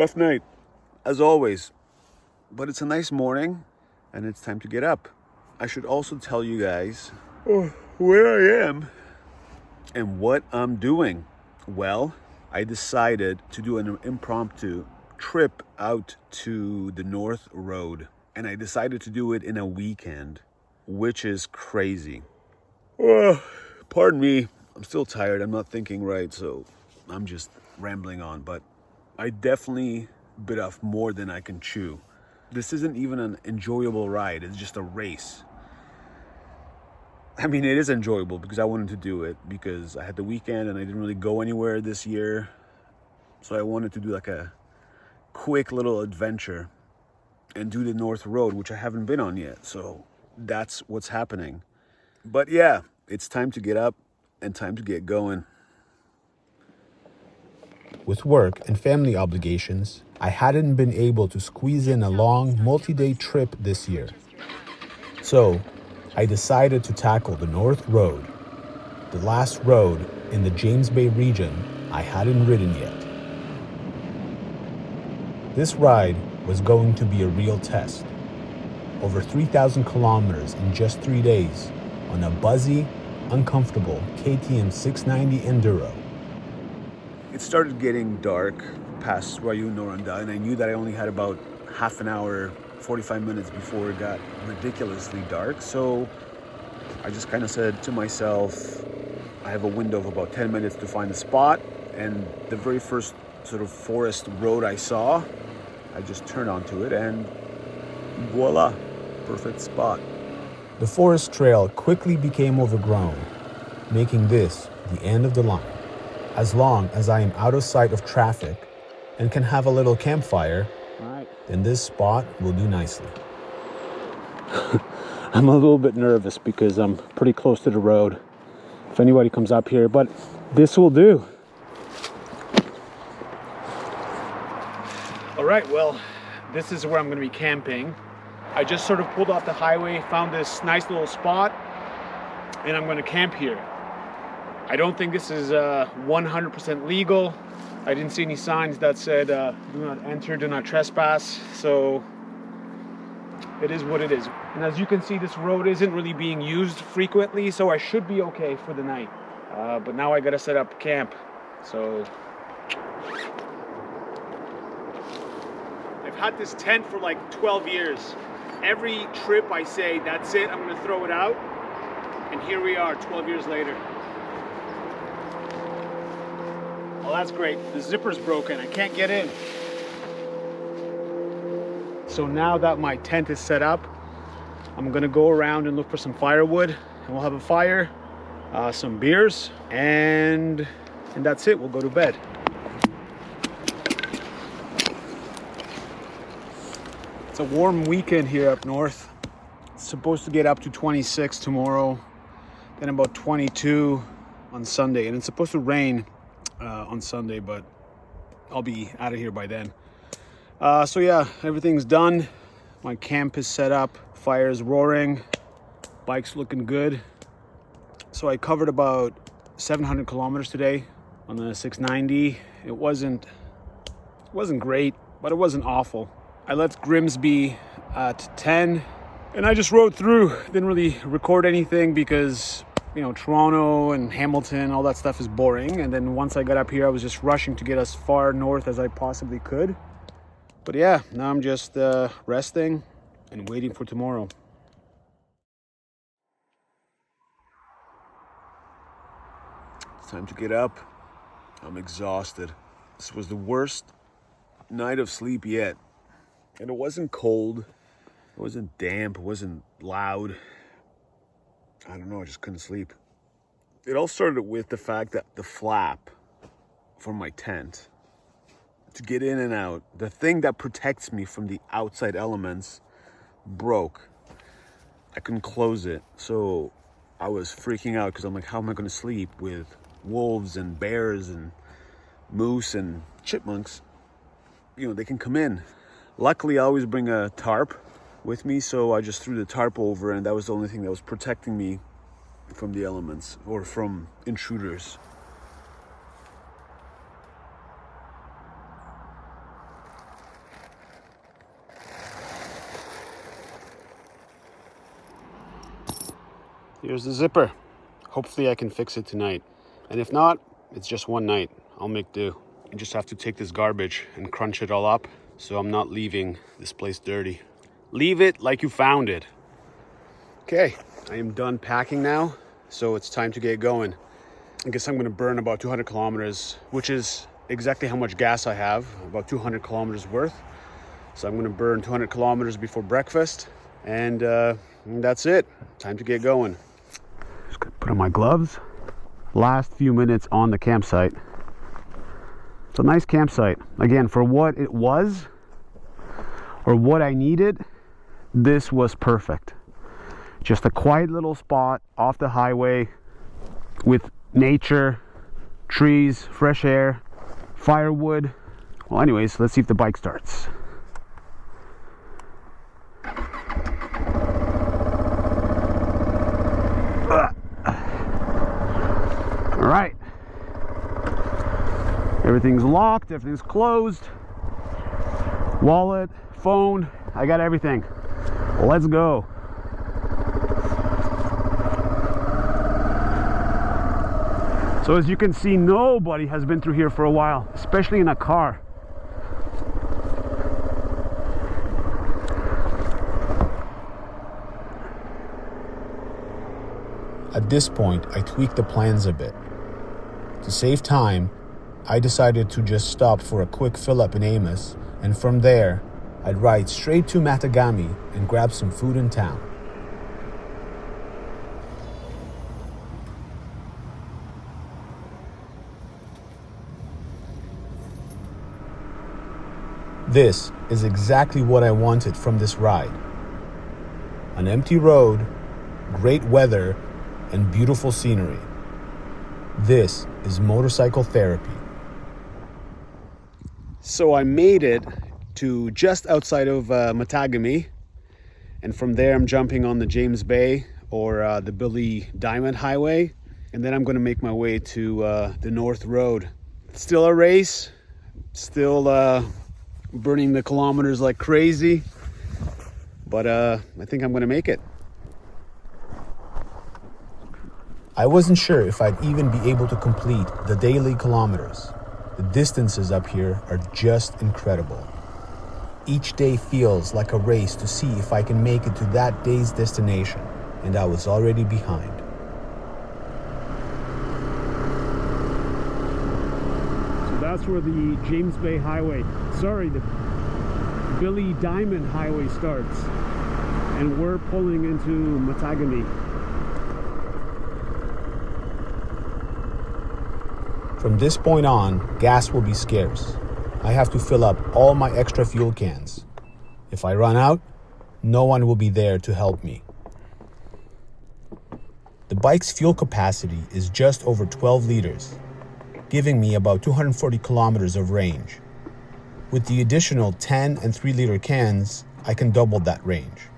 Rough night, as always. But it's a nice morning, and it's time to get up. I should also tell you guys where I am and what I'm doing. Well, I decided to do an impromptu trip out to the North Road. And I decided to do it in a weekend, which is crazy. Pardon me, I'm still tired. I'm not thinking right, so I'm just rambling on. But I definitely bit off more than I can chew. This isn't even an enjoyable ride. It's just a race. I mean, it is enjoyable because I wanted to do it because I had the weekend and I didn't really go anywhere this year. So I wanted to do like a quick little adventure and do the North Road, which I haven't been on yet. So that's what's happening. But yeah, it's time to get up and time to get going. With work and family obligations, I hadn't been able to squeeze in a long, multi-day trip this year. So, I decided to tackle the North Road, the last road in the James Bay region I hadn't ridden yet. This ride was going to be a real test. Over 3,000 kilometers in just 3 days on a buzzy, uncomfortable KTM 690 Enduro. It started getting dark past Rayu Noranda, and I knew that I only had about half an hour, 45 minutes before it got ridiculously dark. So I just kind of said to myself, I have a window of about 10 minutes to find a spot. And the very first sort of forest road I saw, I just turned onto it and voila, perfect spot. The forest trail quickly became overgrown, making this the end of the line. As long as I am out of sight of traffic and can have a little campfire, then this spot will do nicely. I'm a little bit nervous because I'm pretty close to the road if anybody comes up here, but this will do. All right, well, this is where I'm going to be camping. I just sort of pulled off the highway, found this nice little spot, and I'm going to camp here. I don't think this is 100% legal. I didn't see any signs that said do not enter, do not trespass. So it is what it is. And as you can see, this road isn't really being used frequently, so I should be okay for the night. But now I gotta set up camp. So I've had this tent for like 12 years. Every trip I say, that's it, I'm gonna throw it out. And here we are 12 years later. Well, that's great. The zipper's broken. I can't get in. So now that my tent is set up, I'm gonna go around and look for some firewood, and we'll have a fire, some beers, and that's it. We'll go to bed. It's a warm weekend here up north. It's supposed to get up to 26 tomorrow, then about 22 on Sunday, and it's supposed to rain on Sunday, but I'll be out of here by then. So yeah, everything's done. My camp is set up, fire's roaring, bike's looking good. So I covered about 700 kilometers today on the 690. It wasn't great, but it wasn't awful. I left Grimsby at 10 and I just rode through. Didn't really record anything because Toronto and Hamilton, all that stuff is boring. And then once I got up here, I was just rushing to get as far north as I possibly could. But yeah, now I'm just resting and waiting for tomorrow. It's time to get up. I'm exhausted. This was the worst night of sleep yet. And it wasn't cold. It wasn't damp. It wasn't loud. I don't know, I just couldn't sleep. It all started with the fact that the flap from my tent to get in and out, the thing that protects me from the outside elements, broke. I couldn't close it. So I was freaking out because I'm like, how am I going to sleep with wolves and bears and moose and chipmunks? They can come in. Luckily, I always bring a tarp with me, so I just threw the tarp over, and that was the only thing that was protecting me from the elements or from intruders. Here's the zipper. Hopefully I can fix it tonight. And if not, it's just one night. I'll make do. I just have to take this garbage and crunch it all up so I'm not leaving this place dirty. Leave it like you found it. Okay, I am done packing now, so it's time to get going. I guess I'm gonna burn about 200 kilometers, which is exactly how much gas I have, about 200 kilometers worth. So I'm gonna burn 200 kilometers before breakfast, and that's it. Time to get going. Just gonna put on my gloves. Last few minutes on the campsite. It's a nice campsite. Again, for what it was, or what I needed, this was perfect. Just a quiet little spot off the highway with nature, trees, fresh air, firewood. Well, anyways, let's see if the bike starts. All right. Everything's locked, everything's closed. Wallet, phone, I got everything. Let's go. So as you can see, nobody has been through here for a while, especially in a car. At this point, I tweaked the plans a bit. To save time, I decided to just stop for a quick fill-up in Amos, and from there, I'd ride straight to Matagami and grab some food in town. This is exactly what I wanted from this ride. An empty road, great weather, and beautiful scenery. This is motorcycle therapy. So I made it to just outside of Matagami, and from there I'm jumping on the James Bay or the Billy Diamond Highway, and then I'm going to make my way to the North Road. Still a race, still burning the kilometers like crazy, but I think I'm going to make it. I wasn't sure if I'd even be able to complete the daily kilometers. The distances up here are just incredible. Each day feels like a race to see if I can make it to that day's destination, and I was already behind. So that's where the James Bay Highway, the Billy Diamond Highway starts, and we're pulling into Matagami. From this point on, gas will be scarce. I have to fill up all my extra fuel cans. If I run out, no one will be there to help me. The bike's fuel capacity is just over 12 liters, giving me about 240 kilometers of range. With the additional 10 and 3 liter cans, I can double that range.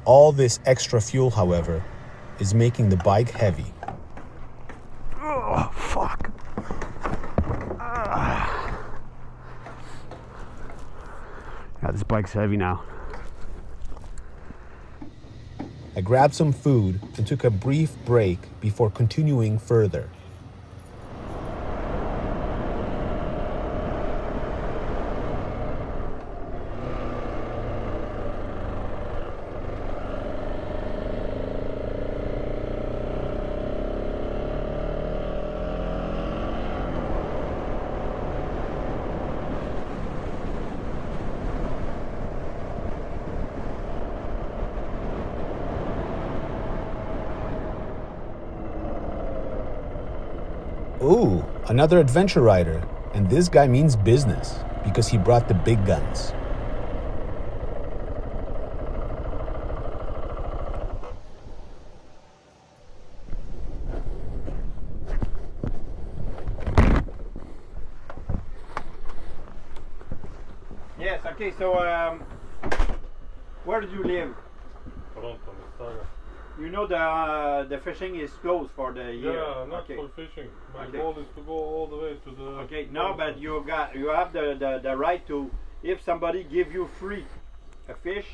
All this extra fuel, however, is making the bike heavy. Oh, fuck. Yeah, this bike's heavy now. I grabbed some food and took a brief break before continuing further. Ooh, another adventure rider, and this guy means business because he brought the big guns. Yes, okay, so where do you live? Toronto, Mississauga. You know the fishing is closed for the year. Yeah, not okay. for fishing. My Okay. goal is to go all the way to the. Okay, no, but you have the right to, if somebody give you free a fish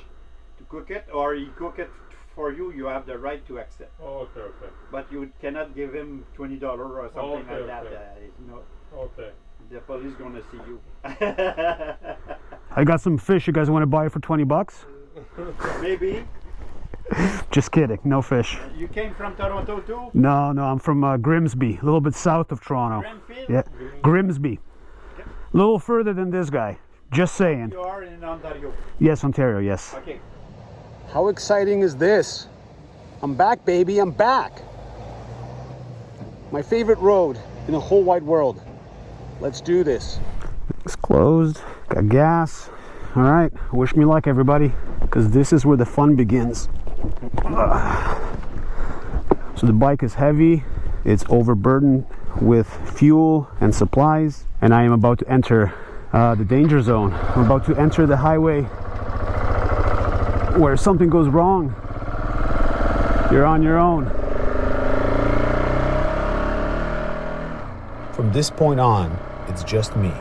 to cook it, or he cook it for you, you have the right to accept. Oh, okay. But you cannot give him $20 or something Okay, like that. okay. You know, Okay. the police gonna see you. I got some fish. You guys want to buy it for $20? Maybe. Just kidding. No fish. You came from Toronto too? No, I'm from Grimsby, a little bit south of Toronto. Grenfell? Yeah, Grimsby. A little further than this guy. Just saying. You are in Ontario. Yes, Ontario, yes. Okay. How exciting is this? I'm back, baby, I'm back. My favorite road in the whole wide world. Let's do this. It's closed, got gas. All right, wish me luck, everybody, because this is where the fun begins. So the bike is heavy, it's overburdened with fuel and supplies, and I am about to enter the danger zone. I'm about to enter the highway where something goes wrong, you're on your own. From this point on, it's just me.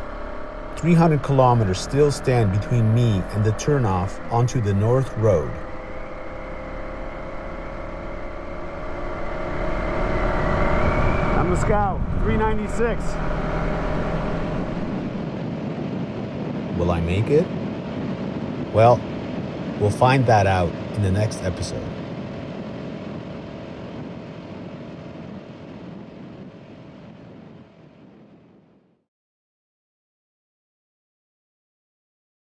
300 kilometers still stand between me and the turnoff onto the North Road. I'm Moscow, 396. Will I make it? Well, we'll find that out in the next episode.